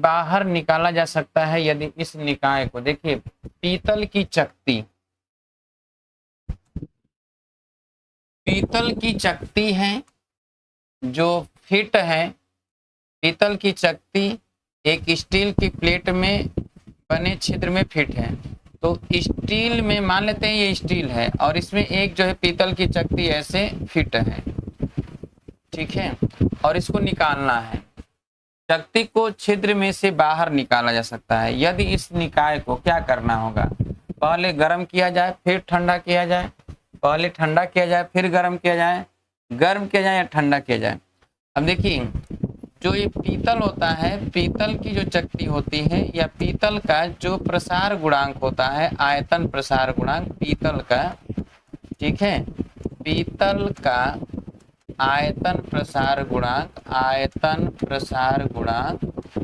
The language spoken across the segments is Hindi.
बाहर निकाला जा सकता है यदि इस निकाय को, देखिए पीतल की चकती है जो फिट है, पीतल की चकती एक स्टील की प्लेट में बने छिद्र में फिट है। तो स्टील में मान लेते हैं ये स्टील है और इसमें एक जो है पीतल की चकती ऐसे फिट है, ठीक है, और इसको निकालना है। चकती को छिद्र में से बाहर निकाला जा सकता है यदि इस निकाय को क्या करना होगा, पहले गर्म किया जाए फिर ठंडा किया जाए, पहले ठंडा किया जाए फिर गर्म किया जाए, गर्म किया जाए या ठंडा किया जाए। अब देखिए जो ये पीतल होता है, पीतल की जो चकती होती है या पीतल का जो प्रसार गुणांक होता है, आयतन प्रसार गुणांक पीतल का, ठीक है, पीतल का आयतन प्रसार गुणांक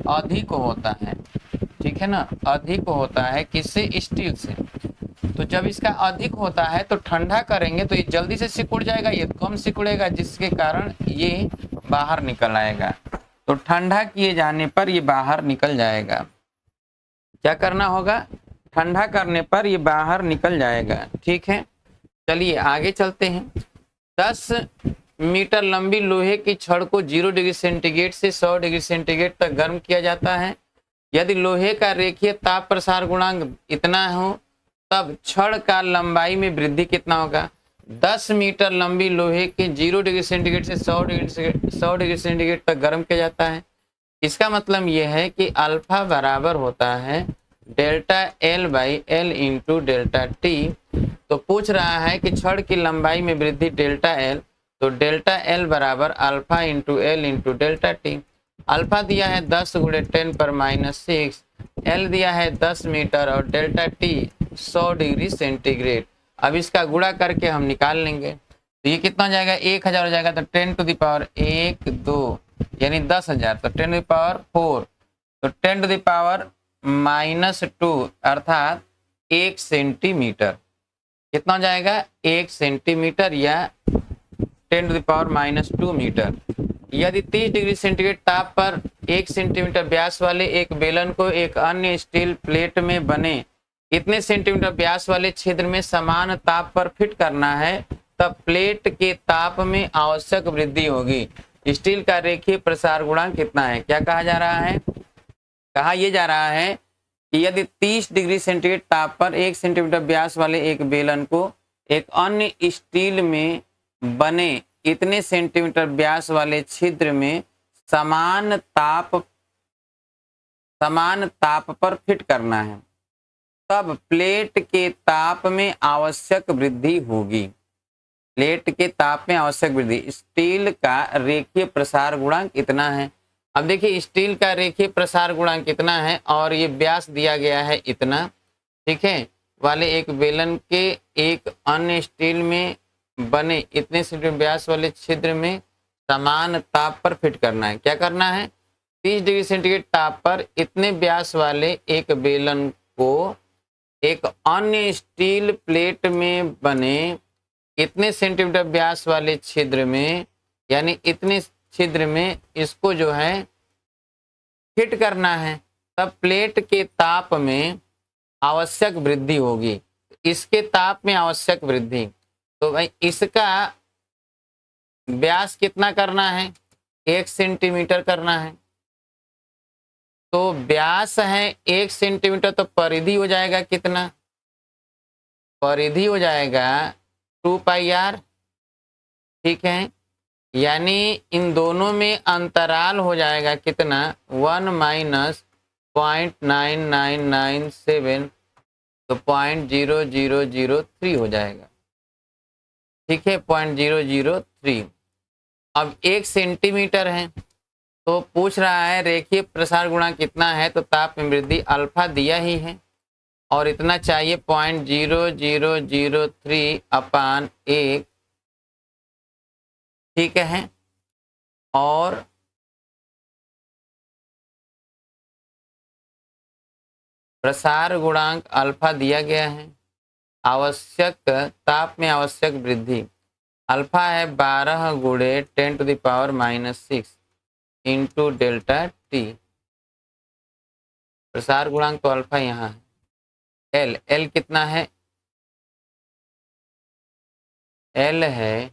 अधिक होता है, ठीक है ना, अधिक होता है किससे, स्टील से। तो जब इसका अधिक होता है तो ठंडा करेंगे तो ये जल्दी से सिकुड़ जाएगा, ये कम सिकुड़ेगा, जिसके कारण ये बाहर निकल आएगा। तो ठंडा किए जाने पर ये बाहर निकल जाएगा। क्या करना होगा, ठंडा करने पर ये बाहर निकल जाएगा, ठीक है। चलिए आगे चलते हैं। 10 मीटर लंबी लोहे की छड़ को 0 डिग्री सेंटीग्रेड से 100 डिग्री सेंटीग्रेड तक गर्म किया जाता है। यदि लोहे का रेखीय ताप प्रसार गुणांक इतना हो तब छड़ का लंबाई में वृद्धि कितना होगा। 10 मीटर लंबी लोहे के 0 डिग्री सेंटीग्रेड से 100 डिग्री सेंटीग्रेड तक गर्म किया जाता है। इसका मतलब यह है कि अल्फा बराबर होता है delta L by L into delta T. तो पूछ रहा है कि छड़ की लंबाई में वृद्धि डेल्टा एल, तो डेल्टा एल बराबर alpha into L into delta T. Alpha दिया है 10 गुणे 10⁻⁶, एल दिया है 10 मीटर और डेल्टा टी 100 डिग्री सेंटीग्रेड। अब इसका गुणा करके हम निकाल लेंगे तो ये कितना हो जाएगा, 1000 हो जाएगा, तो 10 टू द पावर 1 2 यानी 10,000, तो 10 टू द पावर 4, तो 10 टू द पावर -2 अर्थात 1 सेंटीमीटर। कितना हो जाएगा, 1 सेंटीमीटर या 10 टू द पावर -2 मीटर। यदि 30 डिग्री सेंटीग्रेड ताप पर 1 सेंटीमीटर व्यास वाले एक बेलन को एक अन्य स्टील प्लेट में बने इतने सेंटीमीटर व्यास वाले छिद्र में समान ताप पर फिट करना है, तब प्लेट के ताप में आवश्यक वृद्धि होगी। स्टील का रेखीय प्रसार गुणांक कितना है। क्या कहा जा रहा है, कहा यह जा रहा है कि यदि 30 डिग्री सेंटीग्रेड ताप पर 1 सेंटीमीटर व्यास वाले एक बेलन को एक अन्य स्टील में बने इतने सेंटीमीटर व्यास वाले छिद्र में समान ताप पर फिट करना है, तब प्लेट के ताप में आवश्यक वृद्धि होगी। प्लेट के ताप में आवश्यक वृद्धि, स्टील का रेखीय प्रसार गुणांक इतना है। अब देखिए स्टील का रेखीय प्रसार गुणांक कितना है और ये व्यास दिया गया है इतना, ठीक है, वाले एक बेलन के एक अन्य स्टील में बने इतने सेंटीमीटर व्यास वाले छिद्र में समान ताप पर फिट करना है। क्या करना है, 30 डिग्री सेंटीग्रेड ताप पर इतने व्यास वाले एक बेलन को एक अन्य स्टील प्लेट में बने इतने सेंटीमीटर व्यास वाले छिद्र में, यानी इतने छिद्र में इसको जो है फिट करना है, तब प्लेट के ताप में आवश्यक वृद्धि होगी। इसके ताप में आवश्यक वृद्धि, तो भाई इसका व्यास कितना करना है, 1 सेंटीमीटर करना है। तो व्यास है 1 सेंटीमीटर, तो परिधि हो जाएगा कितना, परिधि हो जाएगा 2πr, ठीक है, यानी इन दोनों में अंतराल हो जाएगा कितना, 1 - 0.9997, तो 0.0003 हो जाएगा, ठीक है, 0.003। अब 1 सेंटीमीटर है तो पूछ रहा है रेखीय प्रसार गुणांक कितना है, तो ताप में वृद्धि अल्फा दिया ही है और इतना चाहिए 0.0003/1, ठीक है, और प्रसार गुणांक अल्फा दिया गया है। आवश्यक ताप में आवश्यक वृद्धि अल्फा है 12 गुणे 10 to the power -6 into delta T, प्रसार गुणांक तो अल्फा यहाँ है। एल एल कितना है? एल है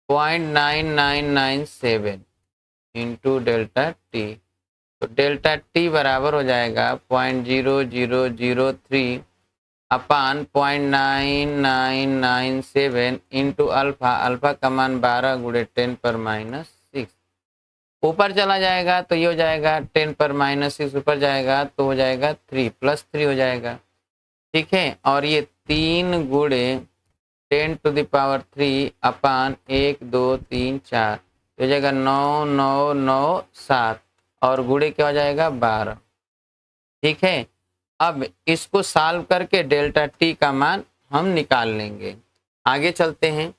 0.9997 इंटू डेल्टा टी। तो डेल्टा टी बराबर हो जाएगा 0.0003 अपान 0.9997 इंटू अल्फा। अल्फा का मान 12 गुणे 10⁻⁶। ऊपर चला जाएगा तो ये हो जाएगा 10⁻⁶, ऊपर जाएगा तो हो जाएगा 3 +3 हो जाएगा। ठीक है, और ये 3 गुणे 10⁻³ अपान 1 2 3 4 हो जाएगा 9997 और गुणे क्या हो जाएगा 12। ठीक है, अब इसको सॉल्व करके डेल्टा टी का मान हम निकाल लेंगे। आगे चलते हैं।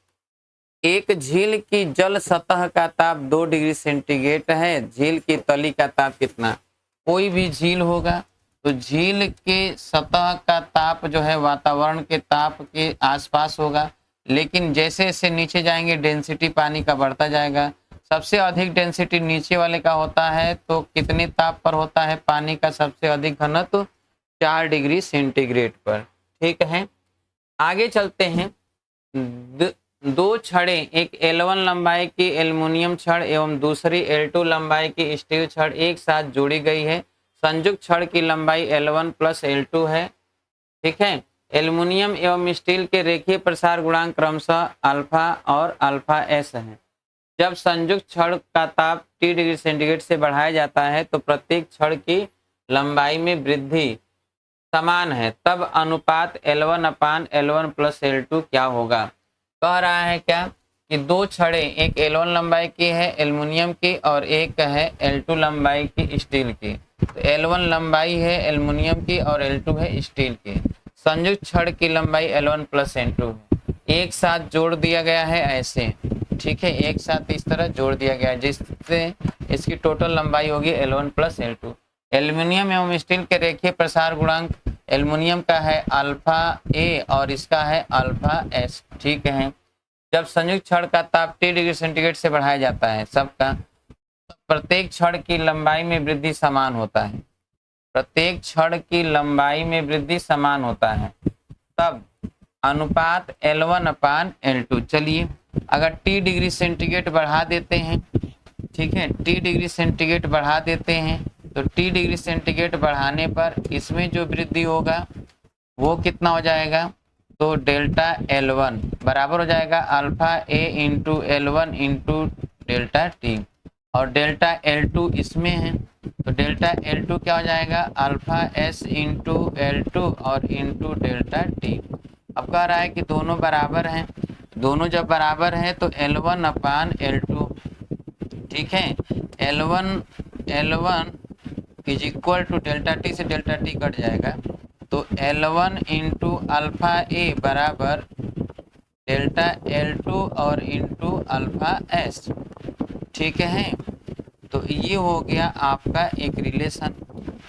एक झील की जल सतह का ताप 2 डिग्री सेंटीग्रेड है। झील की तली का ताप कितना? कोई भी झील होगा तो झील के सतह का ताप जो है वातावरण के ताप के आसपास होगा, लेकिन जैसे जैसे नीचे जाएंगे डेंसिटी पानी का बढ़ता जाएगा। सबसे अधिक डेंसिटी नीचे वाले का होता है, तो कितने ताप पर होता है पानी का सबसे अधिक घनत्व? 4 डिग्री सेंटीग्रेड पर। ठीक है, आगे चलते हैं। दो छड़ें, एक L1 लंबाई की एल्युमिनियम छड़ एवं दूसरी L2 लंबाई की स्टील छड़ एक साथ जोड़ी गई है। संयुक्त छड़ की लंबाई L1 + L2 है। ठीक है, एल्युमिनियम एवं स्टील के रेखीय प्रसार गुणांक क्रमशः अल्फा और अल्फा एस है। जब संयुक्त छड़ का ताप T डिग्री सेंटीग्रेड से बढ़ाया जाता है तो प्रत्येक छड़ की लंबाई में वृद्धि समान है, तब अनुपात L1/L1 + L2 क्या होगा? कह रहा है क्या कि दो छड़ें, एक L1 लंबाई की है एल्युमिनियम की और एक है L2 लंबाई की स्टील की। तो L1 लंबाई है एल्युमिनियम की और L2 है स्टील की। संयुक्त छड़ की लंबाई L1 + L2 है। एक साथ जोड़ दिया गया है ऐसे। ठीक है, एक साथ इस तरह जोड़ दिया गया है, जिससे इसकी टोटल लंबाई होगी L1 + L2। एल्युमिनियम एवं स्टील के रेखीय प्रसार गुणांक एल्युमिनियम का है अल्फा ए और इसका है अल्फा एस। ठीक है, जब संयुक्त छड़ का ताप T डिग्री सेंटीग्रेड से बढ़ाया जाता है सबका, प्रत्येक छड़ की लंबाई में वृद्धि समान होता है। प्रत्येक छड़ की लंबाई में वृद्धि समान होता है, तब अनुपात L1/L2। चलिए, अगर T डिग्री सेंटीग्रेड बढ़ा देते हैं, ठीक है, T डिग्री सेंटीग्रेड बढ़ा देते हैं तो T डिग्री सेंटीग्रेड बढ़ाने पर इसमें जो वृद्धि होगा वो कितना हो जाएगा? तो डेल्टा L1 बराबर हो जाएगा alpha A into L1 into delta T, और डेल्टा L2 इसमें है तो डेल्टा L2 क्या हो जाएगा? अल्फा एस इंटू L2 और इंटू डेल्टा टी। अब कह रहा है कि दोनों बराबर हैं, दोनों जब बराबर हैं तो L1/L2। ठीक है, L1 is equal to delta T से डेल्टा टी कट जाएगा, तो L1 इंटू अल्फा ए बराबर डेल्टा L2 और इंटू अल्फा एस। ठीक है, तो ये हो गया आपका एक रिलेशन।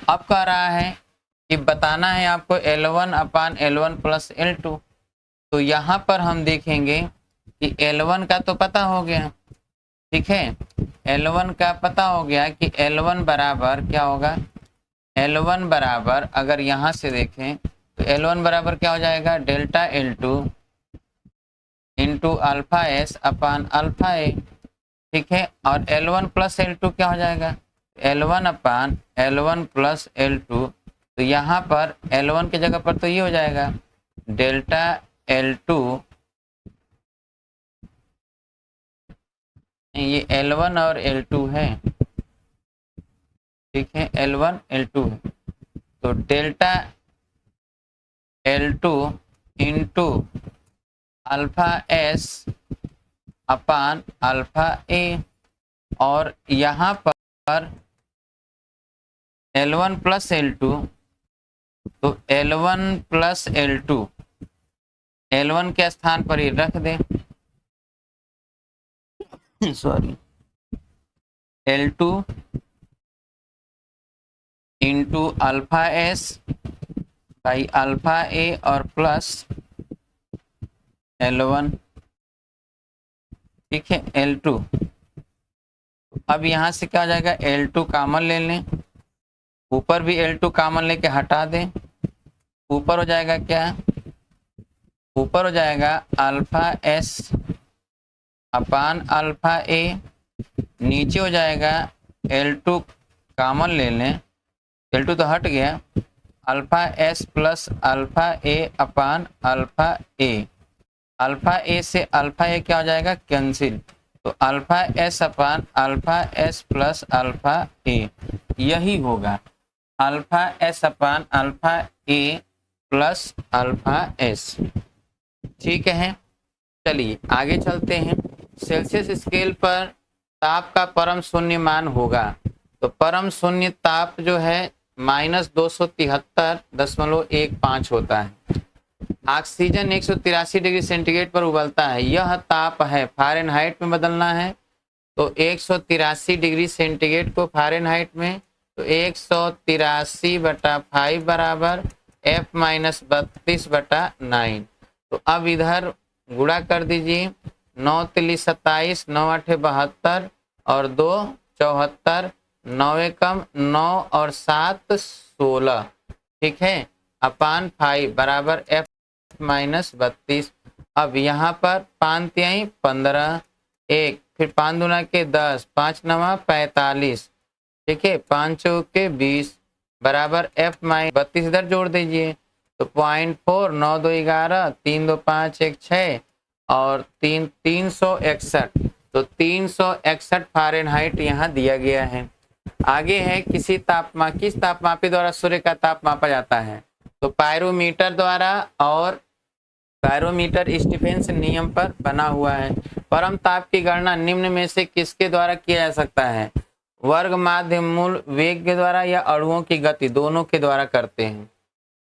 अब कह रहा है कि बताना है आपको L1/L1 + L2। तो यहाँ पर हम देखेंगे कि L1 का तो पता हो गया। ठीक है, L1 का पता हो गया कि L1 बराबर क्या होगा? L1 बराबर अगर यहाँ से देखें तो L1 बराबर क्या हो जाएगा? Delta L2 into alpha S upon alpha A. ठीक है, और L1 + L2 क्या हो जाएगा? L1/L1 + L2। तो यहाँ पर L1 की जगह पर तो ये हो जाएगा डेल्टा L2, ये L1 और L2 है। ठीक है, L1 L2 है, तो delta L2 into alpha S upon alpha A, और यहाँ पर L1 + L2, तो L1 + L2 L1 के स्थान पर ही रख दें, sorry, L2 into alpha S by alpha A और प्लस L1। ठीक है, L2 अब यहाँ से क्या हो जाएगा, L2 कॉमन ले लें, ऊपर भी L2 कॉमन लेके हटा दें, ऊपर हो जाएगा क्या, ऊपर हो जाएगा अल्फा एस अपान अल्फा ए, नीचे हो जाएगा L2 कॉमन ले लें, L2 तो हट गया, alpha S plus alpha A upon alpha A, alpha A से अल्फा ए क्या हो जाएगा, कैंसिल, तो alpha S upon alpha S plus alpha A, यही होगा alpha S upon alpha A plus alpha S. ठीक है, चलिए आगे चलते हैं। सेल्सियस स्केल पर ताप का परम शून्य मान होगा, तो परम शून्य ताप जो है -273.15 होता है। ऑक्सीजन 183 डिग्री सेंटीग्रेड पर उबलता है, यह ताप है, फ़ारेनहाइट में बदलना है, तो 183 डिग्री सेंटीग्रेड को फ़ारेनहाइट में, तो 183/5 बराबर F-32/9। तो अब इधर गुणा कर दीजिए, 9 तिली 27, 9 8 72 और 2 74, 9 कम 9 और 7 16, ठीक है, अपान 5 बराबर F-32। अब यहाँ पर 5 तिहाई 15, 1 फिर 5 दूना के 10, 5 नवा 45, ठीक है, 5 चौके 20 बराबर F-32 इधर जोड़ दीजिए, तो 0.4, 9 2 11, 3 2 5 1 6 और 3 361, तो 361 फ़ारेनहाइट यहाँ दिया गया है। आगे है किस तापमापी द्वारा सूर्य का ताप मापा जाता है, तो पायरोमीटर द्वारा, और पायरोमीटर स्टीफेंस नियम पर बना हुआ है। परम ताप की गणना निम्न में से किसके द्वारा किया जा सकता है, वर्ग माध्य मूल वेग के द्वारा या अणुओं की गति, दोनों के द्वारा करते हैं।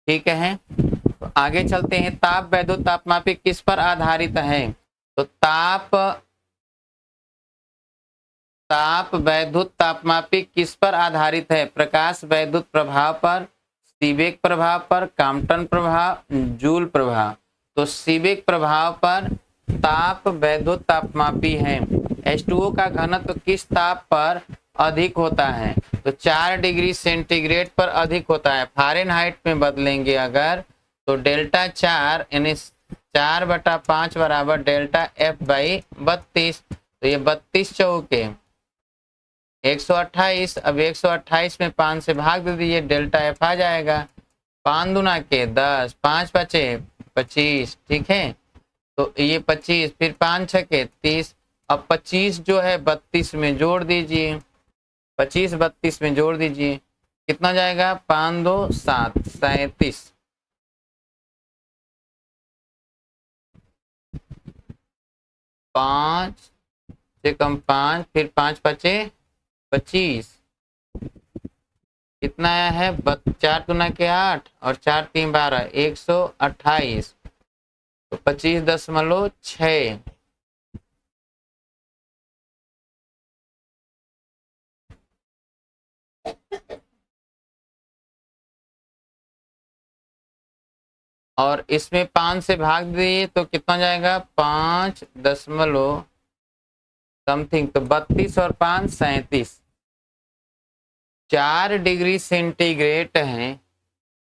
ठीक है, तो आगे चलते हैं। ताप वैद्युत तापमापी किस पर आधारित है, तो ताप वैद्युत तापमापी किस पर आधारित है, प्रकाश वैद्युत प्रभाव पर, सीबेक प्रभाव पर, कॉम्पटन प्रभाव, जूल प्रभाव। तो सीबेक प्रभाव पर ताप वैद्युत तापमापी है। H2O का घनत्व किस ताप पर अधिक होता है, तो 4 डिग्री सेंटीग्रेड पर अधिक होता है। फ़ारेनहाइट में बदलेंगे अगर, तो डेल्टा 4 यानी 4/5 बराबर डेल्टा F/32, तो ये 32 चौके 128, अब 128 में 5 से भाग दे दीजिए, डेल्टा F आ जाएगा, 5 दूना के 10, 5 बचे 25, ठीक है, तो ये 25, फिर 5 छके 30, अब 25 जो है 32 में जोड़ दीजिए, 25 32 में जोड़ दीजिए, कितना जाएगा, 5 2 7 37, 5 से कम 5, फिर 5 बचे 25, कितना आया है, 4 दूना के 8 और 4 3 12, 128, तो 25.6। और इसमें 5 से भाग दिए तो कितना जाएगा, 5 दशमलव समथिंग, तो 32 और 5 37, 4 डिग्री सेंटीग्रेड है,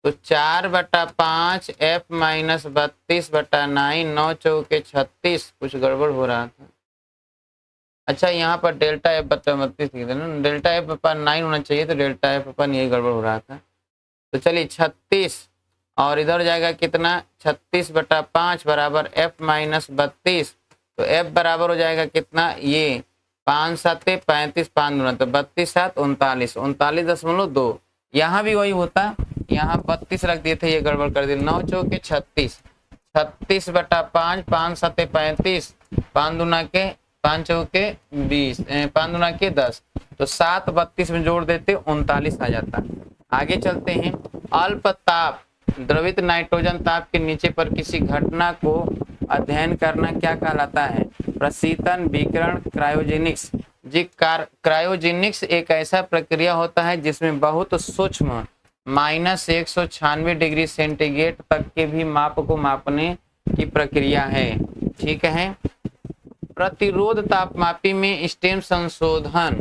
तो 4/5 F-32/9, 9 चौके 36, कुछ गड़बड़ हो रहा था। अच्छा, यहाँ पर डेल्टा F/32 लिख देना, डेल्टा F/9 होना चाहिए, तो डेल्टा F/, यही गड़बड़ हो रहा था। तो चलिए 36, और इधर जाएगा कितना, 36/5 बराबर F-32, तो F बराबर हो जाएगा कितना, ये 5 7 35, 5 दूना, तो 32 7 39, 39.2। यहाँ भी वही होता, यहाँ 32 रख दिए थे, ये गड़बड़ कर दिए, 9 चौके 36, 36/5, 5 7 35, 5 दूना के 5 चौके 20, 5 दूना के 10, तो 7 32 में जोड़ देते 39 आ जाता। आगे चलते हैं। अल्प ताप द्रवित नाइट्रोजन ताप के नीचे पर किसी घटना को अध्ययन करना क्या कहलाता है, प्रशीतन, विकिरण, क्रायोजेनिक्स। जी, क्रायोजेनिक्स एक ऐसा प्रक्रिया होता है जिसमें बहुत सूक्ष्म -196 डिग्री सेंटीग्रेड तक के भी माप को मापने की प्रक्रिया है। ठीक है, प्रतिरोध तापमापी में स्टेम संशोधन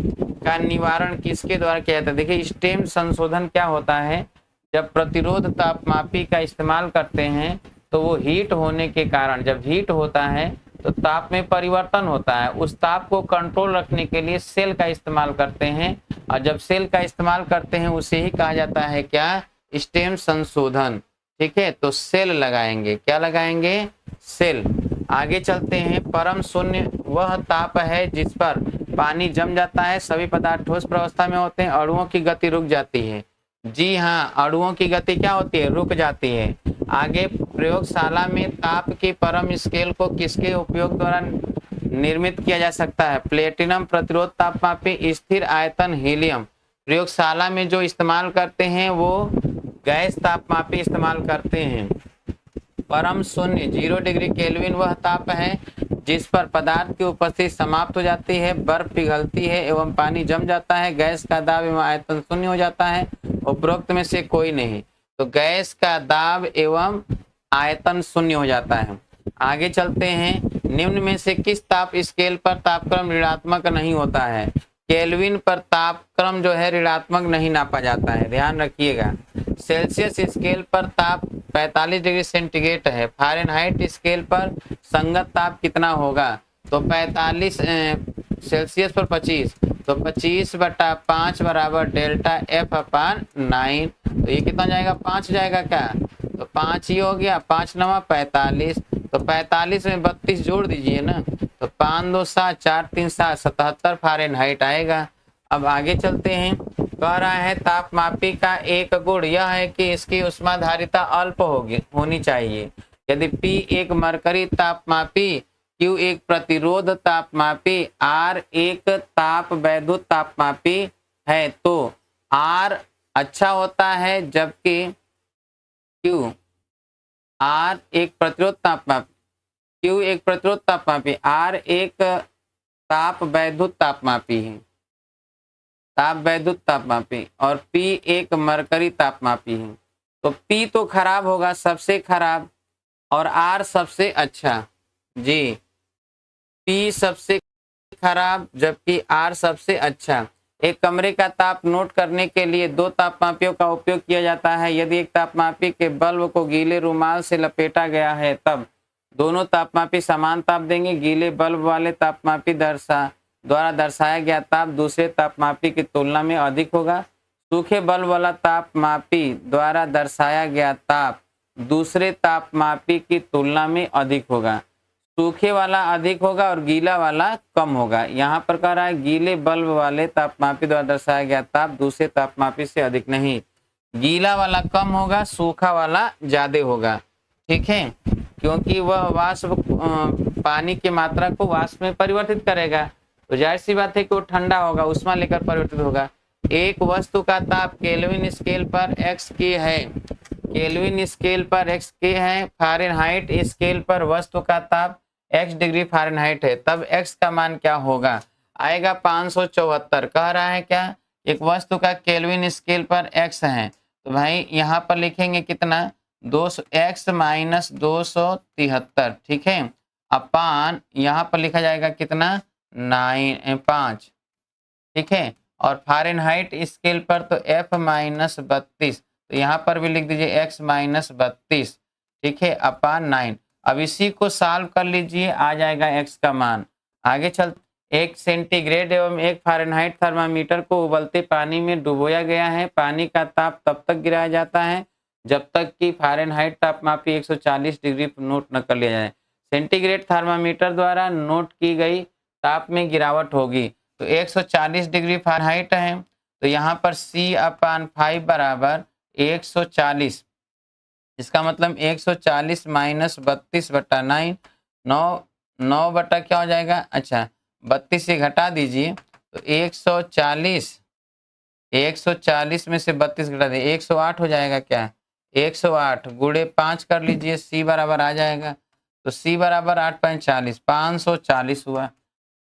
का निवारण किसके द्वारा किया जाता है? देखिए स्टेम संशोधन क्या होता है, जब प्रतिरोध तापमापी का इस्तेमाल करते हैं तो वो हीट होने के कारण, जब हीट होता है तो ताप में परिवर्तन होता है, उस ताप को कंट्रोल रखने के लिए सेल का इस्तेमाल करते हैं, और जब सेल का इस्तेमाल करते हैं उसे ही कहा जाता है क्या? स्टेम संशोधन। ठीक है, तो सेल लगाएंगे, क्या लगाएंगे? सेल। आगे चलते हैं। परम शून्य वह ताप है जिस पर पानी जम जाता है, सभी पदार्थ ठोस प्रावस्था में होते हैं, अणुओं की गति रुक जाती है। जी हाँ, अणुओं की गति क्या होती है? रुक जाती है। आगे प्रयोगशाला में ताप की परम स्केल को किसके उपयोग द्वारा निर्मित किया जा सकता है? प्लेटिनम प्रतिरोध तापमापी, स्थिर आयतन हीलियम। प्रयोगशाला में जो इस्तेमाल करते हैं वो गैस तापमापी इस्तेमाल करते हैं। परम शून्य 0 डिग्री केल्विन वह ताप है जिस पर पदार्थ की उपस्थिति समाप्त हो जाती है, बर्फ पिघलती है एवं पानी जम जाता है, गैस का दाब एवं आयतन शून्य हो जाता है। उपरोक्त में से कोई नहीं, तो गैस का दाब एवं आयतन शून्य हो जाता है। आगे चलते हैं। निम्न में से किस ताप स्केल पर तापक्रम ऋणात्मक नहीं होता है? केल्विन पर तापक्रम जो है ऋणात्मक नहीं नापा जाता है, ध्यान रखिएगा। सेल्सियस स्केल पर ताप 45 डिग्री सेंटीग्रेड है। फ़ारेनहाइट स्केल पर संगत ताप कितना होगा? तो 45 सेल्सियस पर 25, तो 25/5 बराबर डेल्टा एफ अपान 9। तो ये कितना जाएगा? 5 जाएगा क्या? तो 5 ही हो गया, 5 9 45, तो 45 में 32 जोड़ दीजिए ना, तो 5 2 7 4 3 7 77 फ़ारेनहाइट आएगा। अब आगे चलते हैं। कह रहा है तापमापी का एक गुण यह है कि इसकी ऊष्माधारिता अल्प होनी चाहिए। यदि P एक मरकरी तापमापी, Q एक प्रतिरोध तापमापी, R एक ताप वैद्युत तापमापी है तो R अच्छा होता है, जबकि Q R एक प्रतिरोध तापमापी, Q एक प्रतिरोध तापमापी, R एक ताप वैद्युत तापमापी है, ताप वैद्युत तापमापी, और P एक मरकरी तापमापी है। तो P तो खराब होगा, सबसे खराब, और R सबसे अच्छा। जी, P सबसे खराब जबकि R सबसे अच्छा। एक कमरे का ताप नोट करने के लिए 2 तापमापियों का उपयोग किया जाता है। यदि एक तापमापी के बल्ब को गीले रुमाल से लपेटा गया है तब दोनों तापमापी समान ताप देंगे। गीले बल्ब वाले तापमापी द्वारा दर्शाया गया ताप दूसरे तापमापी की तुलना में अधिक होगा। सूखे बल्ब वाला तापमापी द्वारा दर्शाया गया ताप दूसरे तापमापी की तुलना में अधिक होगा। सूखे वाला अधिक होगा और गीला वाला कम होगा। यहाँ पर कह रहा है गीले बल्ब वाले तापमापी द्वारा दर्शाया गया ताप दूसरे तापमापी से अधिक नहीं, गीला वाला कम होगा, सूखा वाला ज्यादा होगा। ठीक है, क्योंकि वह वाष्प पानी की मात्रा को वाष्प में परिवर्तित करेगा, तो जाहिर सी बात है कि वो ठंडा होगा, उष्मा लेकर परिवर्तित होगा। एक वस्तु का ताप केल्विन स्केल पर x के है, केल्विन स्केल पर x के है, फ़ारेनहाइट स्केल पर वस्तु का ताप x डिग्री फ़ारेनहाइट है, तब x का मान क्या होगा? आएगा 574। कह रहा है क्या? एक वस्तु का केल्विन स्केल पर x है, तो भाई यहाँ पर लिखेंगे कितना? 200 x - 273। ठीक है, अपान यहाँ पर लिखा जाएगा कितना? 5। ठीक है, और फ़ारेनहाइट स्केल पर तो f - 32, तो यहाँ पर भी लिख दीजिए x - 32। ठीक है, अपान 9। अब इसी को सॉल्व कर लीजिए, आ जाएगा x का मान। आगे चल, एक सेंटीग्रेड एवं एक फ़ारेनहाइट थर्मामीटर को उबलते पानी में डुबोया गया है। पानी का ताप तब तक गिराया जाता है जब तक कि फ़ारेनहाइट तापमापी 140 डिग्री पर नोट न कर लिया जाए। सेंटीग्रेड थर्मामीटर द्वारा नोट की गई ताप में गिरावट होगी, तो 140 डिग्री फ़ारेनहाइट है, तो यहाँ पर C/5 बराबर 140। इसका मतलब 140 - 32/9, 9 बटा क्या हो जाएगा? अच्छा, 32 से घटा दीजिए, तो 140 में से 32 घटा दिए 108 हो जाएगा क्या? 108 गुणे 5 कर लीजिए, C बराबर आ जाएगा, तो C बराबर 8/40, 540 हुआ।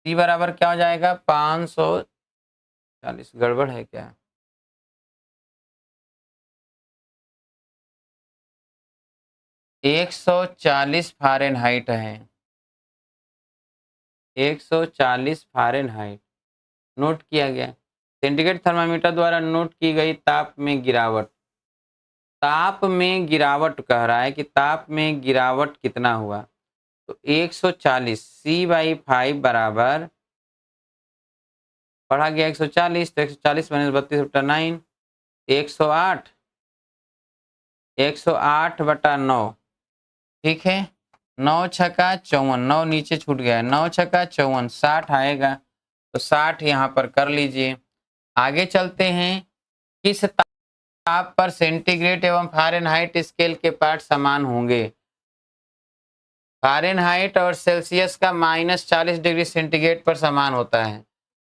C बराबर क्या हो जाएगा? 540। गड़बड़ है क्या? एक 140 फ़ारेनहाइट है। 140 फ़ारेनहाइट नोट किया गया। सेंटीग्रेड थर्मामीटर द्वारा नोट की गई ताप में गिरावट। ताप में गिरावट कह रहा है कि ताप में गिरावट कितना हुआ, तो 140 C/5 बराबर पढ़ा गया 140, तो 140 माइनस 32/9 108 108/9, ठीक है। 9 छक्का 54, 9 नीचे छूट गया है, 9 छक्का 54, 60 आएगा, तो 60 यहाँ पर कर लीजिए। आगे चलते हैं। किस ताप पर सेंटीग्रेड एवं फ़ारेनहाइट स्केल के पार्ट समान होंगे? फ़ारेनहाइट और सेल्सियस का -40 डिग्री सेंटीग्रेड पर समान होता है।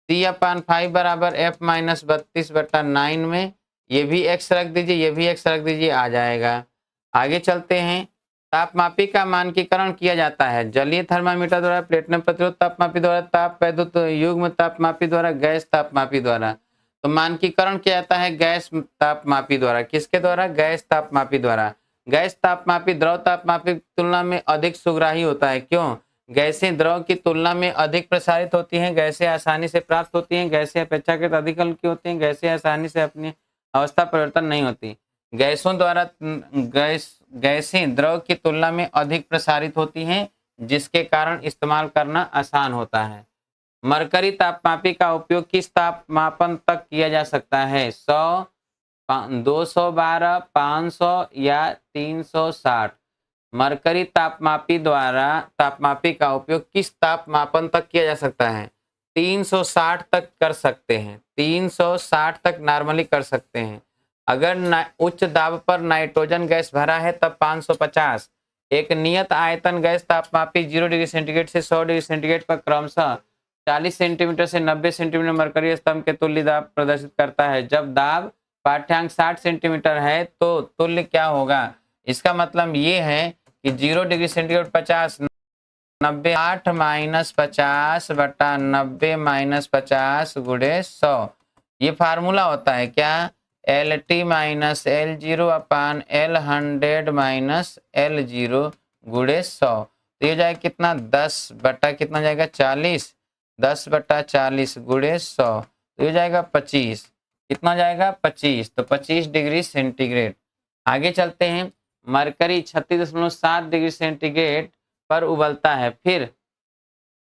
C/5 बराबर F माइनस 32/9 में ये भी x रख दीजिए, ये भी x रख दीजिए, आ जाएगा। आगे चलते हैं। तापमापी का मानकीकरण किया जाता है जलीय थर्मामीटर द्वारा, प्लेटिनम प्रतिरोध तापमापी द्वारा, ताप वैद्युत युग्म तापमापी द्वारा, गैस तापमापी द्वारा। तो मानकीकरण किया जाता है गैस तापमापी द्वारा। किसके द्वारा? गैस तापमापी द्वारा। गैस तापमापी द्रव तापमापी की तुलना में अधिक सुग्राही होता है। क्यों? गैसें द्रव की तुलना में अधिक प्रसारित होती हैं, गैसें आसानी से प्राप्त होती हैं, गैसें अपेक्षाकृत अधिक हल्की होती हैं, गैसें आसानी से अपनी अवस्था परिवर्तन नहीं होती। गैसों द्वारा गैसें द्रव की तुलना में अधिक प्रसारित होती हैं, जिसके कारण इस्तेमाल करना आसान होता है। मरकरी तापमापी का उपयोग किस तापमापन तक किया जा सकता है? 100, 212, 500 या 360? मरकरी तापमापी का उपयोग किस तापमापन तक किया जा सकता है? 360 तक कर सकते हैं, 360 तक नॉर्मली कर सकते हैं। अगर उच्च दाब पर नाइट्रोजन गैस भरा है तब 550। एक नियत आयतन गैस तापमापी 0 डिग्री सेंटीग्रेड से 100 डिग्री सेंटीग्रेड पर क्रमशः 40 सेंटीमीटर से 90 सेंटीमीटर मरकरी स्तंभ के तुल्य दाब प्रदर्शित करता है। जब दाब पाठ्यांक 60 सेंटीमीटर है तो तुल्य क्या होगा? इसका मतलब ये है कि 0 डिग्री सेंटीग्रेड 50, 90, 8 माइनस 50/90 माइनस 50 गुणे 100। ये फार्मूला होता है क्या? LT माइनस L0 अपान L100 माइनस L0 गुणे 100। तो ये जाएगा कितना? 10 बटा कितना जाएगा? 40, 10/40 गुणे 100, तो ये जाएगा 25। कितना जाएगा? 25। तो 25 डिग्री सेंटीग्रेड। आगे चलते हैं। मरकरी 36.7 डिग्री सेंटीग्रेड पर उबलता है, फिर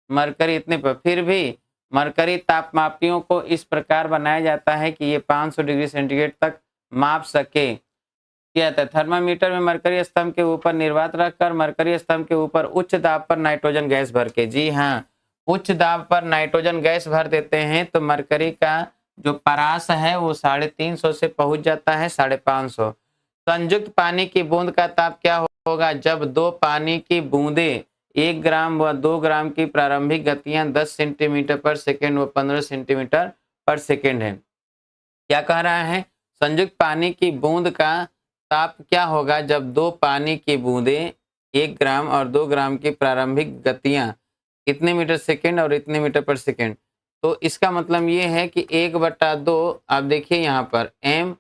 मरकरी इतने पर, फिर भी मरकरी तापमापियों को इस प्रकार बनाया जाता है कि ये 500 डिग्री सेंटीग्रेड तक माप सके। क्या था? थर्मामीटर में मरकरी स्तंभ के ऊपर निर्वात रखकर मरकरी स्तंभ के ऊपर उच्च दाब पर नाइट्रोजन गैस भर के, जी हाँ, उच्च दाब पर नाइट्रोजन गैस भर देते हैं तो मरकरी का जो परास है वो 350 से पहुंच जाता है 550। संयुक्त पानी की बूंद का ताप क्या होगा जब दो पानी की बूंदें 1 ग्राम व 2 ग्राम की प्रारंभिक गतियां 10 सेंटीमीटर पर सेकेंड व 15 सेंटीमीटर पर सेकेंड है? क्या कह रहा है? संयुक्त पानी की बूंद का ताप क्या होगा जब दो पानी की बूंदें 1 ग्राम और 2 ग्राम की प्रारंभिक गतियां इतने मीटर सेकेंड और इतने मीटर पर सेकेंड? तो इसका मतलब ये है कि 1/2, आप देखिए यहाँ पर m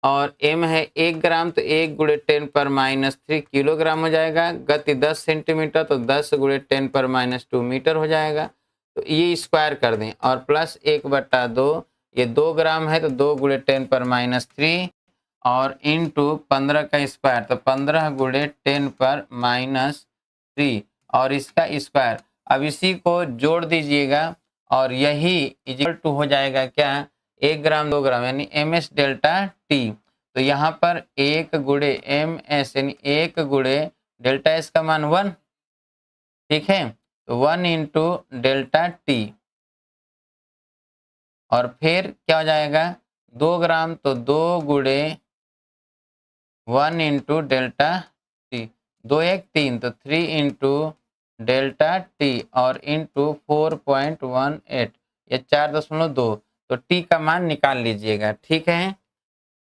और m है 1 ग्राम, तो 1 × 10⁻³ किलोग्राम हो जाएगा। गति 10 सेंटीमीटर, तो 10 × 10⁻² मीटर हो जाएगा। तो ये स्क्वायर कर दें और प्लस 1/2, ये 2 ग्राम है तो 2 × 10⁻³ और इंटू 15 का स्क्वायर, तो 15 × 10⁻³ और इसका स्क्वायर। अब इसी को जोड़ दीजिएगा और यही इक्वल टू हो जाएगा क्या? 1 ग्राम 2 ग्राम यानी ms डेल्टा t। तो यहाँ पर 1 × ms यानी 1 × डेल्टा s का मान 1, ठीक है, तो 1 × डेल्टा t और फिर क्या हो जाएगा? 2 ग्राम तो 2 × 1 × डेल्टा t, 2 1 3 तो 3 × डेल्टा t और इंटू 4.18 या 4.2, तो t का मान निकाल लीजिएगा, ठीक है।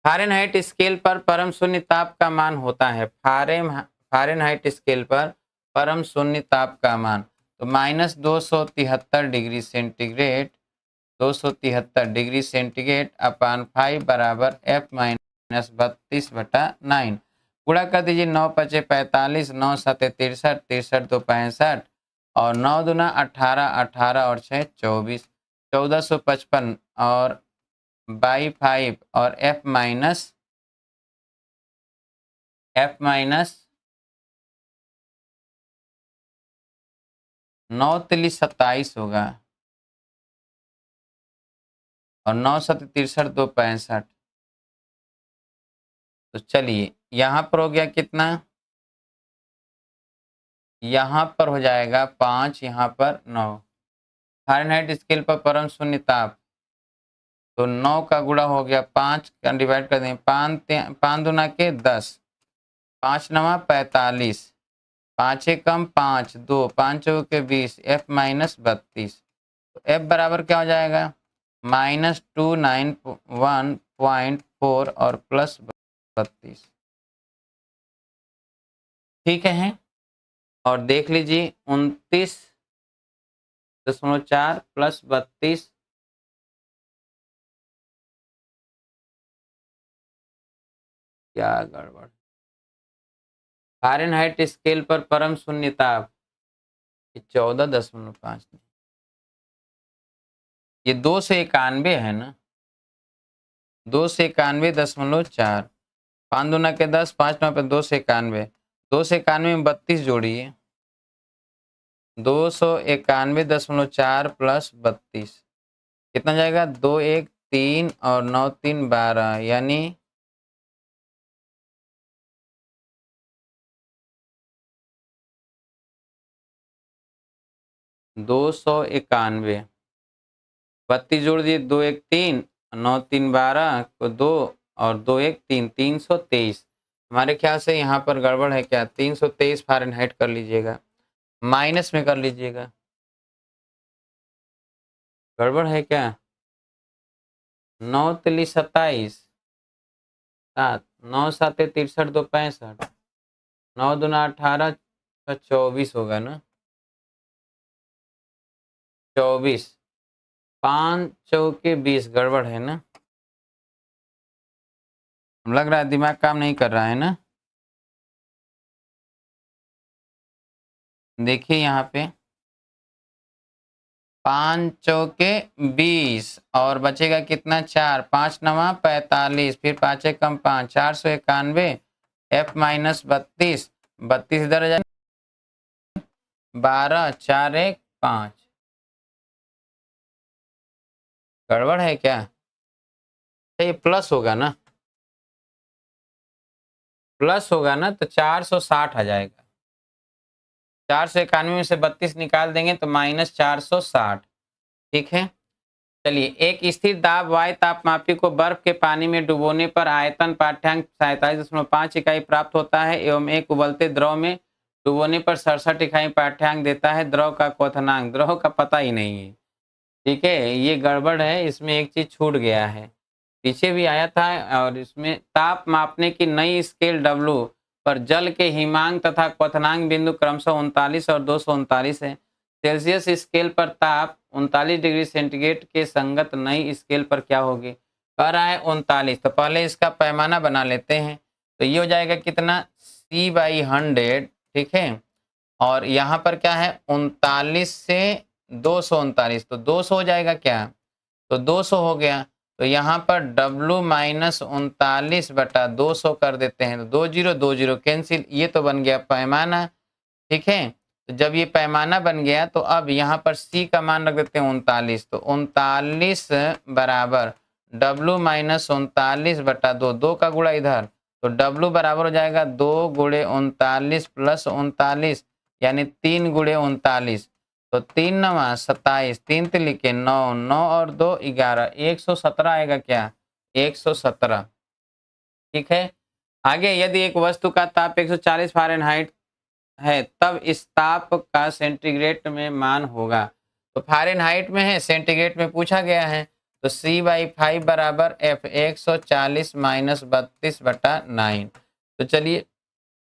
फ़ारेनहाइट स्केल पर परम शून्य ताप का मान होता है। फ़ारेनहाइट स्केल पर परम शून्य ताप का मान तो -273 डिग्री सेंटीग्रेड, 273 डिग्री सेंटीग्रेड अपान 5 बराबर F माइनस 32/9। गुणा कर दीजिए, 9 × 5 = 45, 9 × 7 = 63, 63 × 2 = 65 और 9 दूना 18, 18 और 6 24, 1455 और बाई 5 और f माइनस 9 तिली 27 होगा और 9 7 63 2 65। तो चलिए यहाँ पर हो गया कितना, यहाँ पर हो जाएगा 5, यहाँ पर 9। फ़ारेनहाइट स्केल पर परम शून्य ताप, तो 9 का गुणा हो गया 5 का डिवाइड कर दें, 5 दूना के 10, 5 नवा 45, 5 कम 5 2, 5 चौके के 20, f माइनस 32। तो f बराबर क्या हो जाएगा, -291.4 और प्लस 32। ठीक है, और देख लीजिए 29.4 प्लस 32, क्या गड़बड़। फ़ारेनहाइट स्केल पर परम शून्य ताप 14.5, ये 291 है ना, 291.4, 5 दूना के 10, 5 9 पे 291, 291 में 32 जोड़िए, 291.4 प्लस 32 कितना जाएगा, 2 1 3 और 9 3 12, यानी 291। 32 जोड़ दिए, 2 1 3, 9 3 12 को 2 और 2 1 3, 323। हमारे ख्याल से यहाँ पर गड़बड़ है क्या, 323 फ़ारेनहाइट कर लीजिएगा, माइनस में कर लीजिएगा, गड़बड़ है क्या। 9 तिली 27, 7 9 7 63 2 65, 9 दूना 18 का 24 होगा ना, 24, 5 चौके 20, गड़बड़ है ना, लग रहा है दिमाग काम नहीं कर रहा है ना। देखिए यहाँ पे 5 चौके 20 और बचेगा कितना, 4, 5 नवा 45, फिर 5 कम 5, 491, f माइनस 32, 32 इधर आ जाए, 12 4 1 5, गड़बड़ है क्या, ये प्लस होगा ना, प्लस होगा ना, तो 460 आ जाएगा, 491 में से 32 निकाल देंगे तो -460। ठीक है, चलिए एक स्थिर दाब वायु तापमापी को बर्फ के पानी में डुबोने पर आयतन पाठ्यांक 47.5 इकाई प्राप्त होता है एवं एक उबलते द्रव में डुबोने पर 67 इकाई पाठ्यांक देता है। द्रव का क्वथनांक, द्रव का पता ही नहीं है, ठीक है, ये गड़बड़ है, इसमें एक चीज छूट गया है, पीछे भी आया था। और इसमें ताप मापने की नई स्केल W पर जल के हिमांक तथा क्वथनांक बिंदु क्रमशः 39 और 239 है। सेल्सियस स्केल पर ताप 39 डिग्री सेंटीग्रेड के संगत नई स्केल पर क्या होगी, कह रहा है 39। तो पहले इसका पैमाना बना लेते हैं, तो ये हो जाएगा कितना, C/100, ठीक है, और यहाँ पर क्या है 39 से 239, तो 200 हो जाएगा क्या, तो 200 हो गया। तो यहाँ पर W माइनस 39/200 कर देते हैं, तो 20 कैंसिल, ये तो बन गया पैमाना। ठीक है, तो जब ये पैमाना बन गया तो अब यहाँ पर C का मान रख देते हैं 39, तो 39 बराबर W माइनस 39/2, 2 का गुणा इधर, तो W बराबर हो जाएगा 2 गुणे 39 प्लस 39, यानी 3 गुणे 39, तो 3 नवा 27, 3 तिल के 9, 9 और 2 11, 117 आएगा क्या, 117। ठीक है, आगे यदि एक वस्तु का ताप 140 फ़ारेनहाइट है तब इस ताप का सेंटीग्रेड में मान होगा। तो फ़ारेनहाइट में है, सेंटीग्रेड में पूछा गया है, तो C/5 बराबर F 140 माइनस 32/9। तो चलिए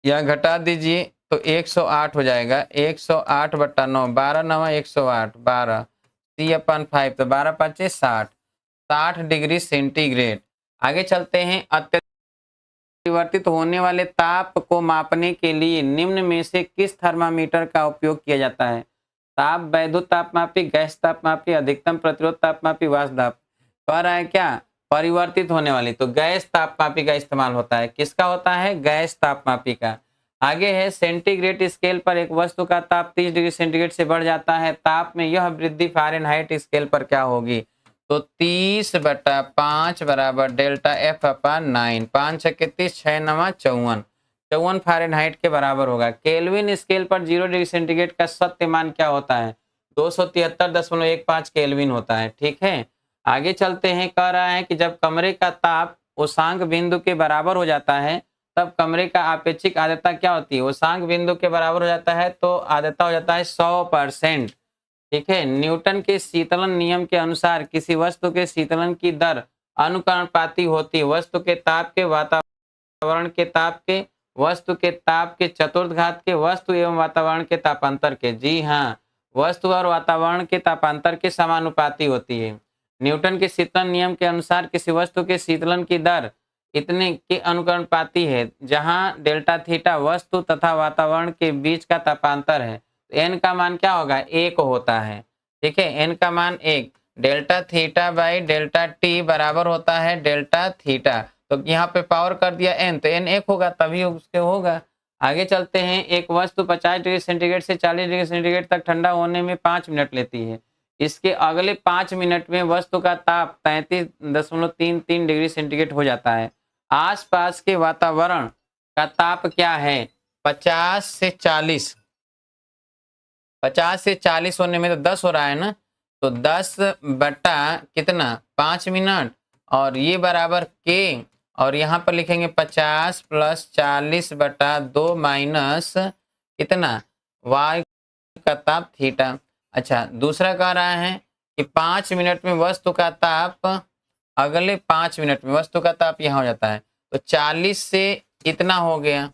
यह घटा दीजिए, तो 108 हो जाएगा, 108/9, 12 नवा 108, 12 C/5, तो 12 5 60, 60 डिग्री सेंटीग्रेड। आगे चलते हैं, परिवर्तित होने वाले ताप को मापने के लिए निम्न में से किस थर्मामीटर का उपयोग किया जाता है। ताप वैद्युत तापमापी, गैस तापमापी, अधिकतम प्रतिरोध तापमापी, वाष्प ताप। कह रहा है क्या? परिवर्तित होने वाली, तो गैस तापमापी का इस्तेमाल होता है। किसका होता है? गैस तापमापी का। आगे है सेंटीग्रेड स्केल पर एक वस्तु का ताप 30 डिग्री सेंटीग्रेड से बढ़ जाता है, ताप में यह वृद्धि फ़ारेनहाइट स्केल पर क्या होगी? तो 30/5 बराबर डेल्टा एफ अपॉन 9, 5 6 30, 6 9 54, 54 फ़ारेनहाइट के बराबर होगा। केल्विन स्केल पर 0 डिग्री सेंटीग्रेड का सत्य मान क्या होता है? 273.15 केल्विन होता है। ठीक है, आगे चलते हैं। कह रहा है कि जब कमरे का ताप उष्मांक बिंदु के बराबर हो जाता है, तब कमरे का आपेक्षिक आर्द्रता क्या होती है? उष्मांक बिंदु के बराबर हो जाता है तो आर्द्रता हो जाता है 100%। ठीक है, न्यूटन के शीतलन नियम के अनुसार किसी वस्तु के शीतलन की दर अनुकरणपाती होती है वस्तु के ताप के, वातावरण के ताप के, वस्तु के ताप के चतुर्थ घात के, वस्तु एवं वातावरण के तापांतर के। जी हाँ, वस्तु और वातावरण के तापांतर के समानुपाती होती है। न्यूटन के शीतलन नियम के अनुसार किसी वस्तु के शीतलन की दर इतने के अनुकरणपाती है, जहां डेल्टा थीटा वस्तु तथा वातावरण के बीच का तापांतर है। एन का मान क्या होगा? 1 होता है। ठीक है, एन का मान 1, delta theta by delta T बराबर होता है डेल्टा थीटा। तो यहाँ पे पावर कर दिया एन, तो एन 1 होगा, तभी उसके होगा। आगे चलते हैं। एक वस्तु 50 डिग्री सेंटीग्रेड से 40 डिग्री सेंटीग्रेड तक ठंडा होने में 5 मिनट लेती है। इसके अगले 5 मिनट में वस्तु का ताप 33.33 डिग्री सेंटीग्रेड हो जाता है। आसपास के वातावरण का ताप क्या है? 50 से 40। 50 से 40 होने में तो 10 हो रहा है ना, तो 10 बटा कितना? 5 मिनट, और ये बराबर के, और यहाँ पर लिखेंगे 50 प्लस 40 बटा 2 माइनस कितना? वाई का ताप थीटा। अच्छा, दूसरा कह रहा है कि 5 मिनट में वस्तु का ताप, अगले 5 मिनट में वस्तु का ताप यहाँ हो जाता है, तो 40 से इतना हो गया।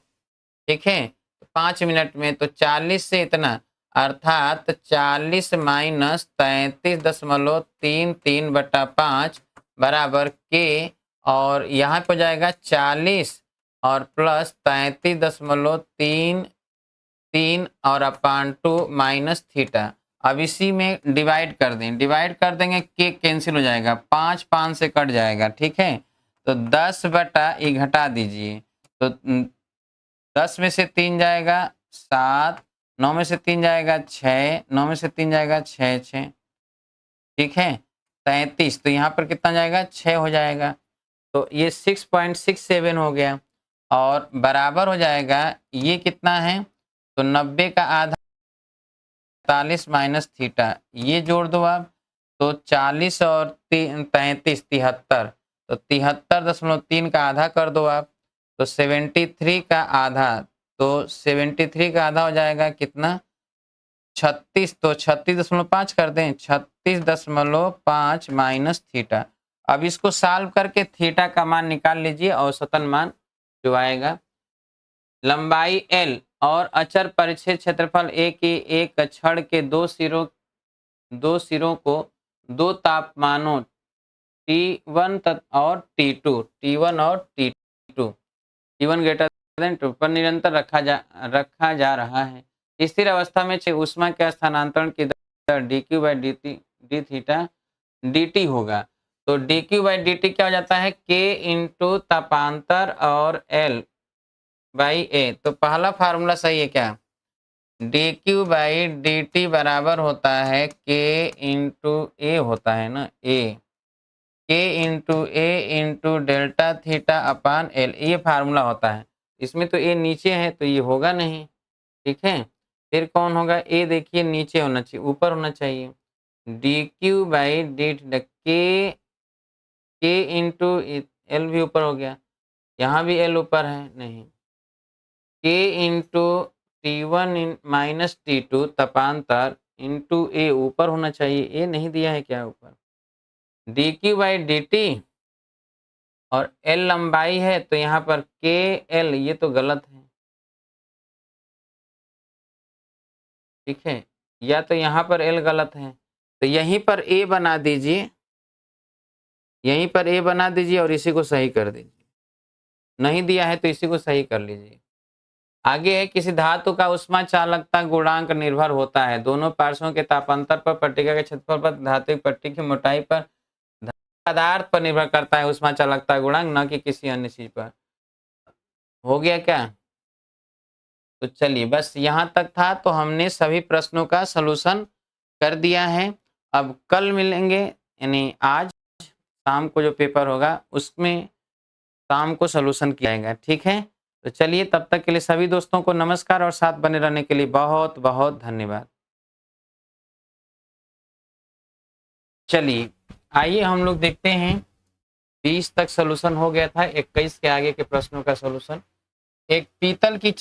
ठीक है, 5 मिनट में तो 40 से इतना, अर्थात 40 माइनस 33.33 बटा 5 बराबर के, और यहाँ पे हो जाएगा 40 और प्लस 33.33 और अपान 2 माइनस थीटा। अब इसी में डिवाइड कर दें, डिवाइड कर देंगे, के कैंसिल हो जाएगा, 5 5 से कट जाएगा। ठीक है, तो 10 बटा ये घटा दीजिए, तो 10 में से 3 जाएगा 7, 9 में से 3 जाएगा 6, 9 में से 3 जाएगा 6 6। ठीक है, 33, तो यहाँ पर कितना जाएगा? 6 हो जाएगा, तो ये 6.67 हो गया, और बराबर हो जाएगा, ये कितना है? तो 90 का आधा 45 माइनस थीटा, ये जोड़ दो आप, तो 40 और 33 73, तो 73.3 का आधा कर दो आप, तो 73 का आधा, तो 73 का आधा हो जाएगा कितना? 36, तो 36.5 कर दें, 36.5 माइनस थीटा। अब इसको सॉल्व करके थीटा का मान निकाल लीजिए, औसतन मान जो आएगा। लंबाई L और अचर परिच्छेद क्षेत्रफल A के एक छड़ के दो सिरों को दो तापमानों T1 और T2, T1 ग्रेटर देन 2 पर निरंतर रखा जा रहा है। स्थिर अवस्था में ऊष्मा के स्थानांतरण की दर dq by D theta dt होगा। तो dq बाई dt क्या हो जाता है? k इंटू तापांतर और L बाई ए। तो पहला फार्मूला सही है क्या? dq बाई dt बराबर होता है k इंटू ए होता है ना, a, k into A into delta theta upon L, ये फार्मूला होता है। इसमें तो ए नीचे है तो ये होगा नहीं। ठीक है, फिर कौन होगा? ए देखिए नीचे होना चाहिए, ऊपर होना चाहिए। dq बाई डी के इंटू एल भी ऊपर हो गया, यहाँ भी एल ऊपर है नहीं, k into T1 minus T2 तपांतर इंटू ए ऊपर होना चाहिए, ए नहीं दिया है क्या ऊपर? dq बाई dt और L लंबाई है तो यहाँ पर KL, ये तो गलत है। ठीक है, या तो यहाँ पर L गलत है, तो यहीं पर A बना दीजिए, यहीं पर A बना दीजिए और इसी को सही कर दीजिए। नहीं दिया है तो इसी को सही कर लीजिए। आगे है, किसी धातु का उष्मा चालकता गुणांक निर्भर होता है दोनों पार्श्वों के तापांतर पर, पट्टिका के क्षेत्रफल पर, धातु की पट्टी की मोटाई पर, पदार्थ पर निर्भर करता है उष्मा चालकता गुणांक, न कि किसी अन्य चीज पर। हो गया क्या? तो चलिए बस यहाँ तक था। तो हमने सभी प्रश्नों का सलूशन कर दिया है। अब कल मिलेंगे, यानी आज शाम को जो पेपर होगा उसमें शाम को सलूशन किया जाएगा, ठीक है। तो चलिए तब तक के लिए सभी दोस्तों को नमस्कार और साथ बने रहने के लिए बहुत बहुत धन्यवाद। चलिए आइए हम लोग देखते हैं, 20 तक सलूशन हो गया था, 21 के आगे के प्रश्नों का सलूशन। एक पीतल की